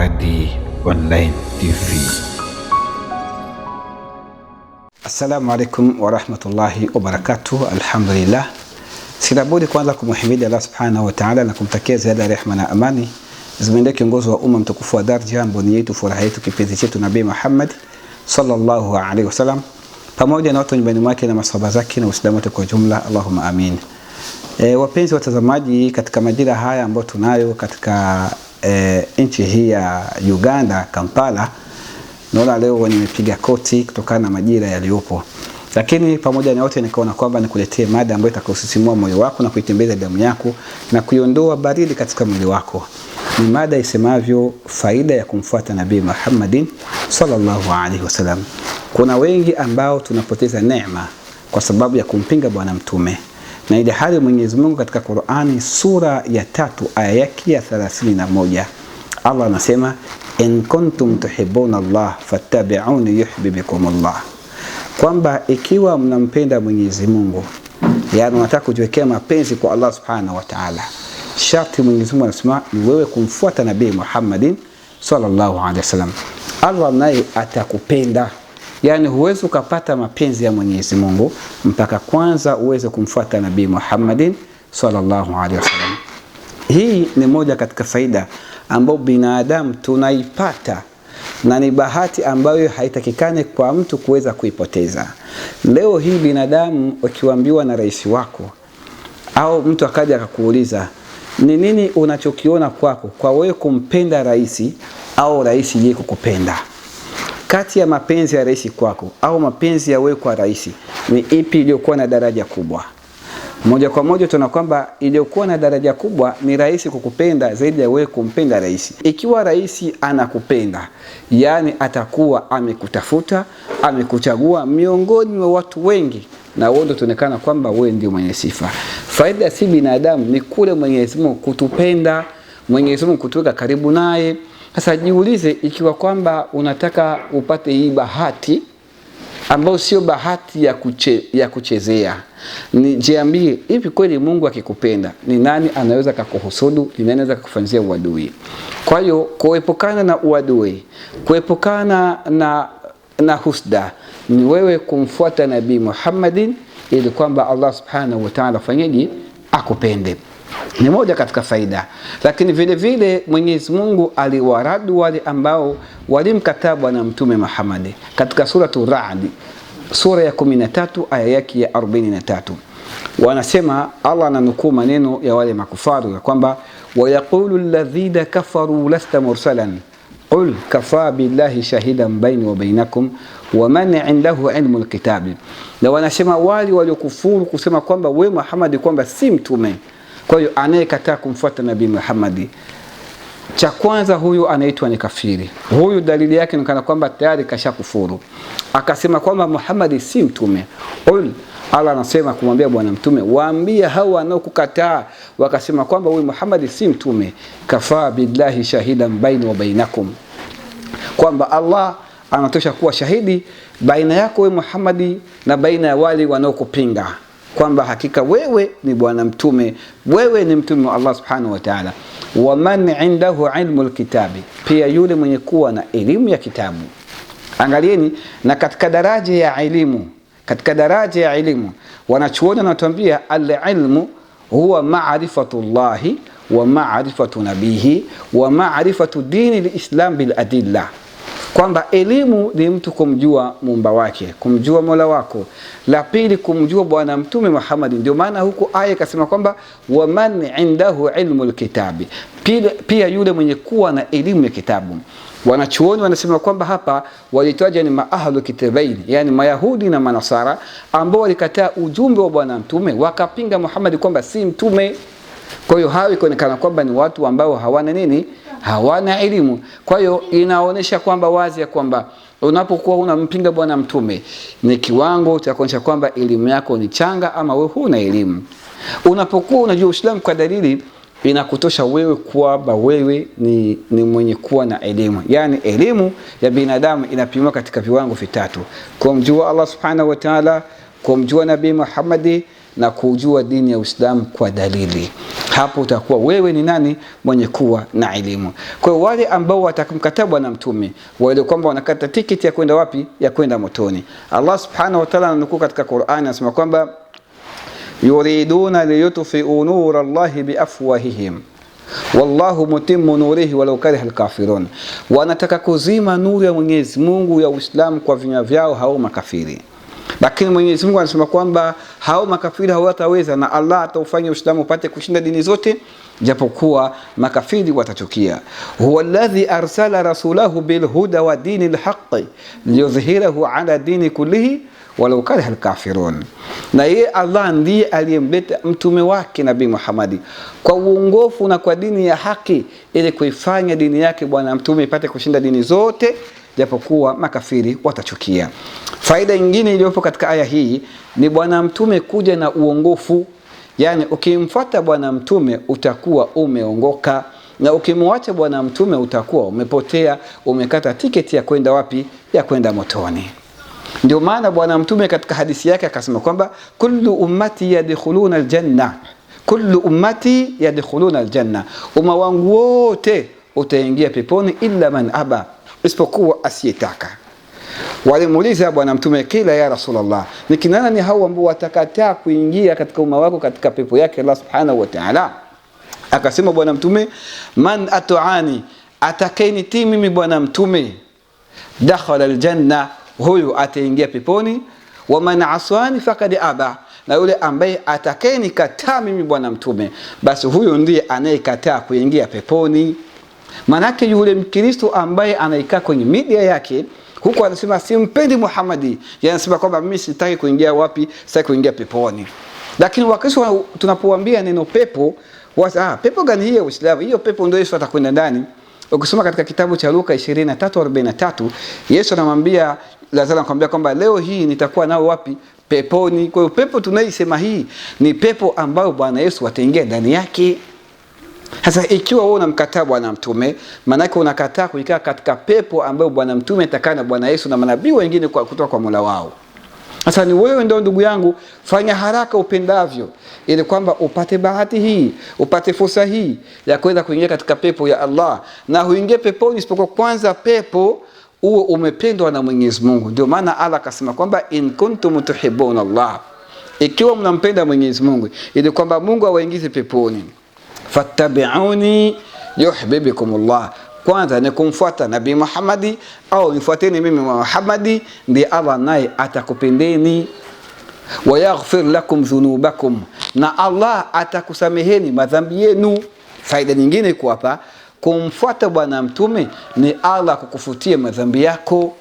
Waradi Online TV. Assalamu alaikum wa rahmatullahi wa barakatuh. Alhamdulillah, sina budi kwanza kumhimidi Allah subhanahu wa ta'ala na kumtakia ziada ya rehema na amani zimwendee kiongozi wa umma mtukufu wa daraja, mboni yetu, furaha yetu, kipenzi chetu Nabii Muhammad sallallahu alaihi wasallam, pamoja na watu nyumbani mwake na masahaba zake na Uislamu wote kwa jumla, Allahumma amin. Wapenzi watazamaji, katika majira haya ambayo tunayo katika nchi hii ya Uganda, Kampala, naona leo nimepiga koti kutokana na majira yaliyopo, lakini pamoja na yote nikaona kwamba nikuletee mada ambayo itakayokusisimua moyo wako na kuitembeza damu yako na kuiondoa baridi katika mwili wako. Ni mada isemavyo faida ya kumfuata Nabii Muhammadin sallallahu alaihi wasallam. Kuna wengi ambao tunapoteza neema kwa sababu ya kumpinga bwana mtume, na ile hali Mwenyezi Mungu katika Qur'ani sura ya 3 aya yake ya 31 Allah anasema, in kuntum tuhibbuna Allah fattabi'uni yuhibbukum Allah, kwamba ikiwa mnampenda Mwenyezi Mungu, yani unataka kujiwekea mapenzi kwa Allah subhanahu wa ta'ala, sharti Mwenyezi Mungu anasema ni wewe kumfuata Nabii Muhammadin sallallahu alaihi wasallam. Allah naye atakupenda. Yani huwezi ukapata mapenzi ya Mwenyezi Mungu mpaka kwanza uweze kumfuata Nabii Muhammadin sallallahu alaihi wasallam. Hii ni moja katika faida ambayo binadamu tunaipata, na ni bahati ambayo haitakikane kwa mtu kuweza kuipoteza. Leo hii binadamu ukiambiwa na rais wako au mtu akaja akakuuliza ni nini unachokiona kwako kwa wewe kumpenda rais au rais yeye kukupenda, kati ya mapenzi ya rais kwako au mapenzi ya wewe kwa rais, ni ipi iliyokuwa na daraja kubwa? Moja kwa moja tunaona kwamba iliyokuwa na daraja kubwa ni rais kukupenda zaidi ya wewe kumpenda rais. Ikiwa rais anakupenda, yani atakuwa amekutafuta, amekuchagua miongoni mwa watu wengi, na wewe tunaonekana kwamba wewe ndio mwenye sifa. Faida si binadamu, ni kule Mwenyezi Mungu kutupenda, Mwenyezi Mungu kutuweka karibu naye. Sasa jiulize, ikiwa kwamba unataka upate hii bahati ambayo sio bahati ya kuchezea, ni jiambie, hivi kweli Mungu akikupenda ni nani anaweza kukuhusudu? Ni nani anaweza kukufanyia uadui? Kwa hiyo kuepukana na uadui, kuepukana na husda, ni wewe kumfuata Nabii Muhammadin ili kwamba Allah subhanahu wa ta'ala fanyeje? Akupende. Ni moja katika faida. Lakini vile vile Mwenyezi Mungu aliwaradu wale ambao walimkataa bwana mtume Muhammad katika suratu Ra'd sura ya 13 aya yake ya 43. Wanasema, Allah ananukuu maneno ya wale makufaru ya kwamba wayaqulu alladhina kafaru lasta mursalan qul kafa billahi shahidan baini wa bainakum wa man indahu ilmul kitabi. Na wanasema wale waliokufuru kusema kwamba wewe Muhammad kwamba si mtume. Kwa hiyo anayekataa kumfuata Nabii Muhammad, cha kwanza huyu anaitwa ni kafiri. Huyu dalili yake ni kana kwamba tayari kashakufuru. Akasema kwamba Muhammad si mtume. Allah anasema kumwambia bwana mtume, waambie hao wanaokukataa wakasema kwamba huyu Muhammad si mtume, kafa billahi shahidan baini wa bainakum, kwamba Allah anatosha kuwa shahidi baina yako wewe Muhammad na baina ya wale wanaokupinga, kwamba hakika wewe ni bwana mtume, wewe ni mtume wa Allah subhanahu wa ta'ala. Wa man indahu ilmul kitabi, pia yule mwenye kuwa na elimu ya kitabu. Angalieni, na katika daraja ya elimu, wanachuoni wanatuambia al-ilmu huwa ma'rifatullahi wa ma'rifatu nabihi wa ma'rifatu dini al-islam bil adilla, kwamba elimu ni mtu kumjua muumba wake, kumjua Mola wako. La pili, kumjua bwana mtume Muhammad. Ndio maana huko aya ikasema kwamba wa man indahu ilmul kitabi, pia yule mwenye kuwa na elimu ya kitabu. Wanachuoni wanasema kwamba hapa walitaja ni maahlu kitabaini, yani Mayahudi na Manasara ambao walikataa ujumbe wa bwana mtume, wakapinga Muhammad kwamba si mtume. Kwa hiyo hao ikaonekana kwamba ni watu ambao hawana nini? Hawana elimu. Kwa hiyo inaonesha kwamba wazi ya kwamba unapokuwa unampinga bwana mtume ni kiwango cha kuonyesha kwamba elimu yako ni changa ama wewe huna elimu. Unapokuwa unajua Uislamu kwa dalili, inakutosha wewe kwamba wewe ni mwenye kuwa na elimu. Yani elimu ya binadamu inapimwa katika viwango vitatu: kumjua Allah subhanahu wa ta'ala, kumjua Nabii Muhammad na kujua dini ya Uislamu kwa dalili. hapo utakuwa wewe ni nani? Mwenye kuwa na elimu. Kwa hiyo wale ambao watakumkataa bwana mtume, wale kwamba wanakata tiketi ya kwenda wapi? Ya kwenda motoni. Allah subhanahu wa ta'ala anukuu katika Qur'an anasema kwamba yuriduna liyutfi'u nura Allahi biafwahihim wallahu mutimmu nurihi walau kariha alkafirun, wanataka kuzima nuru ya Mwenyezi Mungu ya Uislamu kwa vinywa vyao hao makafiri. Lakini Mwenyezi Mungu anasema kwamba hao makafiri hawataweza, na Allah ataufanya Uislamu upate kushinda dini zote, japokuwa makafiri watachukia. Huwa alladhi arsala rasulahu bilhuda wa dinil haqqi liyudhhirahu ala dini kullihi walau kariha alkafirun. Na yeye Allah ndiye aliyemleta mtume wake Nabii Muhammad kwa uongofu na kwa dini ya haki, ili kuifanya dini yake bwana mtume ipate kushinda dini zote, japokuwa makafiri watachukia. Faida nyingine iliyopo katika aya hii ni bwana mtume kuja na uongofu. Yani ukimfuata bwana mtume utakuwa umeongoka, na ukimwacha bwana mtume utakuwa umepotea, umekata tiketi ya kwenda wapi? Ya kwenda motoni. Ndio maana bwana mtume katika hadithi yake akasema kwamba kullu ummati yadkhuluna aljanna, kullu ummati yadkhuluna aljanna, umma wangu wote utaingia peponi illa man aba, isipokuwa asiyetaka. Walimuuliza bwana mtume, kila ya Rasulullah, ni kinana ni hao ambao watakataa kuingia katika umma wako katika pepo yake Allah subhanahu wa ta'ala? Akasema bwana mtume, man atuani, atakayenitii mimi bwana mtume, dakhala aljanna, huyu ataingia peponi. Wa man aswani faqad aba, na yule ambaye atakayenikataa mimi bwana mtume, basi huyo ndiye anayekataa kuingia peponi. Manake yule Mkristo ambaye anaikaa kwenye media yake huko anasema simpendi Muhammadi, yanasema kwamba mimi sitaki kuingia wapi? Sitaki kuingia peponi. Lakini Wakristo tunapowaambia neno pepo, pepo gani hiyo Uislamu? Hiyo pepo ndio Yesu atakwenda ndani. Ukisoma katika kitabu cha Luka 23:43, Yesu anamwambia Lazaro, anamwambia kwamba leo hii nitakuwa nao wapi? Peponi. Kwa hiyo pepo tunaisema hii ni pepo ambayo Bwana Yesu ataingia ndani yake. Sasa ikiwa wewe unamkataa bwana mtume, maana yake unakataa kuikaa katika pepo ambayo bwana mtume atakaa na Bwana Yesu na manabii wengine kutoka kwa Mola wao. Sasa ni wewe ndio ndugu yangu, fanya haraka upendavyo, ili kwamba upate bahati hii, upate fursa hii ya kwenda kuingia katika pepo ya Allah. Na huingie peponi isipokuwa kwanza pepo uwe umependwa na Mwenyezi Mungu. Ndio maana Allah akasema kwamba in kuntum tuhibbuna Allah, ikiwa mnampenda Mwenyezi Mungu, ili kwamba Mungu awaingize peponi, fattabi'uni yuhibbukumullah, kwanza ni kumfuata Nabii Muhammad, au nifuateni mimi Muhammad, ndiye Allah naye atakupendeni. Wa yaghfir lakum dhunubakum, na Allah atakusameheni madhambi yenu. Faida nyingine iko hapa, kumfuata bwana mtume ni Allah kukufutia madhambi yako.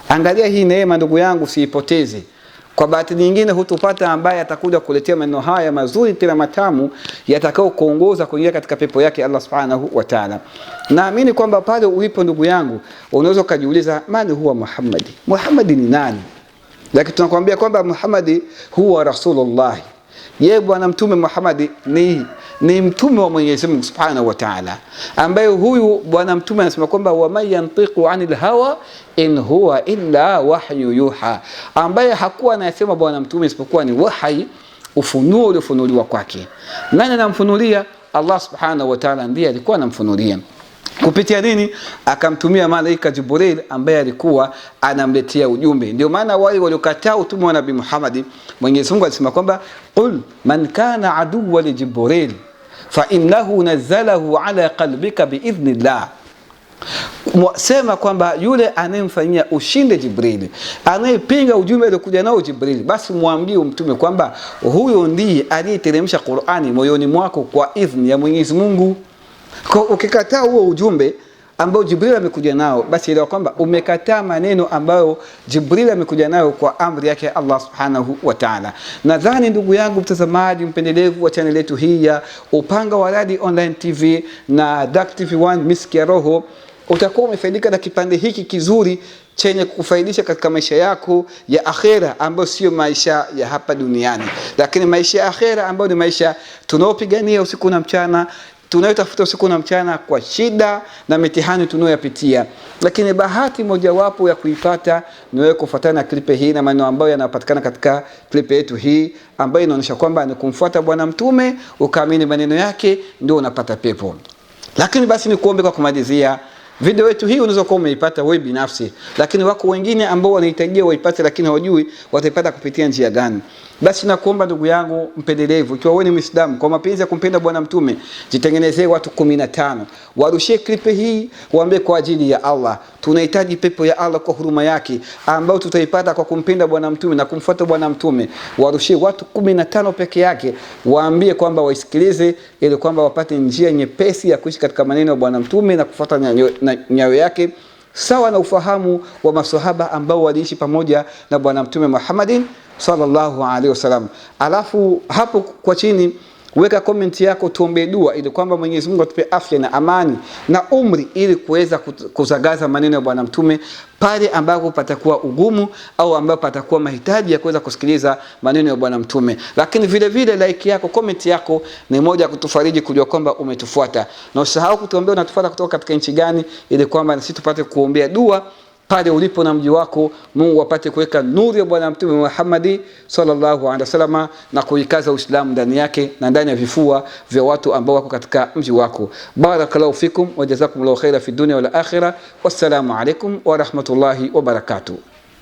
Angalia hii neema ndugu yangu, siipoteze. Kwa bahati nyingine hutupata ambaye atakuja kuletea maneno haya mazuri tena matamu yatakao kuongoza kuingia katika pepo yake Allah subhanahu wa ta'ala. Naamini kwamba pale ulipo ndugu yangu unaweza kujiuliza, mani huwa Muhammad? Muhammad ni nani? Lakini tunakwambia kwamba Muhammad huwa Rasulullah. Yeye bwana mtume Muhammad ni mtume wa Mwenyezi Mungu Subhanahu wa Ta'ala, ambaye huyu bwana mtume anasema kwamba wa may yantiqu anil hawa in huwa illa wahyu yuha, ambaye hakuwa anasema bwana mtume isipokuwa ni wahi, ufunuo uliofunuliwa kwake. Nani anamfunulia? Allah Subhanahu wa Ta'ala ndiye alikuwa anamfunulia. Kupitia nini? Akamtumia malaika Jibril ambaye alikuwa anamletea ujumbe. Ndio maana wale waliokataa utume wa Nabii Muhammad, Mwenyezi Mungu alisema kwamba qul man kana aduwwan li Jibril fa innahu nazzalahu ala qalbika biidhnillah, sema kwamba yule anayemfanyia ushinde Jibril, anayepinga ujumbe uliokuja nao Jibril, basi muambie mtume kwamba huyo ndiye aliyeteremsha Qur'ani moyoni mwako kwa idhni ya Mwenyezi Mungu. Kwa ukikataa huo ujumbe ambao Jibril amekuja nao, basi elewa kwamba umekataa maneno ambayo Jibril amekuja nayo kwa amri yake Allah Subhanahu wa Ta'ala. Nadhani ndugu yangu mtazamaji mpendelevu wa channel yetu hii ya Upanga wa Radi Online TV na Dak TV1 Miski ya Roho, utakuwa umefaidika na kipande hiki kizuri chenye kukufaidisha katika maisha yako ya akhera, ambayo sio maisha ya hapa duniani, lakini maisha ya akhera ambayo ni maisha tunaopigania usiku na mchana, tunayotafuta usiku na mchana kwa shida na mitihani tunayoyapitia. Lakini bahati mojawapo ya kuipata ni wewe kufuatana na klipe hii na maneno ambayo yanapatikana katika klipe yetu hii, ambayo inaonyesha kwamba ni kumfuata Bwana Mtume, ukaamini maneno yake, ndio unapata pepo. Lakini basi nikuombe kwa kumalizia, video yetu hii unaweza kuwa umeipata wewe binafsi, lakini wako wengine ambao wanahitajia waipate lakini hawajui wataipata kupitia njia gani. Basi nakuomba ndugu yangu mpendelevu, ikiwa wewe ni Muislamu, kwa mapenzi ya kumpenda Bwana Mtume, jitengenezee watu 15, warushie klipe hii, waambie kwa ajili ya Allah, tunahitaji pepo ya Allah kwa huruma yake ambao tutaipata kwa kumpenda Bwana Mtume na kumfuata Bwana Mtume. Warushie watu 15 peke yake, waambie kwamba waisikilize, ili kwamba wapate njia nyepesi ya kuishi katika maneno ya Bwana Mtume na kufuata nyayo yake, sawa na ufahamu wa maswahaba ambao waliishi pamoja na Bwana Mtume Muhammadin sallallahu alaihi wasallam. Alafu hapo kwa chini weka comment yako, tuombe dua ili kwamba Mwenyezi Mungu atupe afya na amani na umri, ili kuweza kuzagaza maneno ya Bwana Mtume pale ambapo patakuwa ugumu au ambapo patakuwa mahitaji ya kuweza kusikiliza maneno ya Bwana Mtume. Lakini vile vile like yako, comment yako ni moja ya kutufariji kujua kwamba umetufuata, na usahau kutuombea unatufuata kutoka katika nchi gani, ili kwamba sisi tupate kuombea dua pale ulipo na mji wako, Mungu apate kuweka nuru ya Bwana Mtume Muhammad sallallahu alaihi wasallam na kuikaza Uislamu ndani yake na ndani ya vifua vya watu ambao wako katika mji wako. Barakallahu fikum wa jazakumullahu khaira fi dunya wal akhirah. Wassalamu alaikum wa rahmatullahi wa barakatuh.